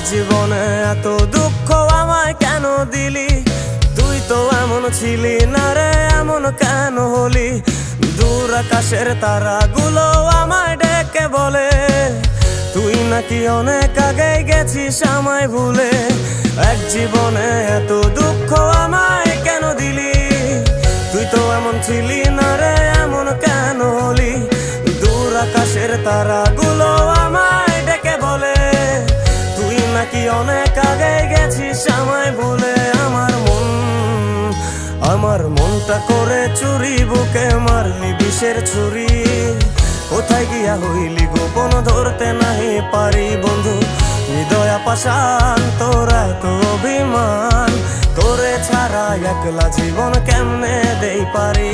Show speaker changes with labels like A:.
A: জীবনে এত দুঃখ আমায় কেন দিলি? তুই তো এমন ছিলি না রে, এমন কেন হলি? দূর আকাশের তারাগুলো আমায় ডেকে বলে তুই নাকি অনেক আগে গেছিস আমায় ভুলে। এক জীবনে এত দুঃখ আমায় কেন দিলি? তুই তো এমন ছিলি না রে, এমন কেন হলি? দূর আকাশের তারাগুলো আমায় ডেকে বলে তুই নাকি অনেক আগে গেছিস আমায় ভুলে। আমার মনটা করে চুরি, বুকে মারলি বিষের ছুরি। কোথায় গিয়া হইলি গোপন ধরতে নাহি পারি বন্ধু। হৃদয় পাষাণ তোর এত অভিমান, তোরে ছাড়া একলা জীবন কেমনে দেই পারি?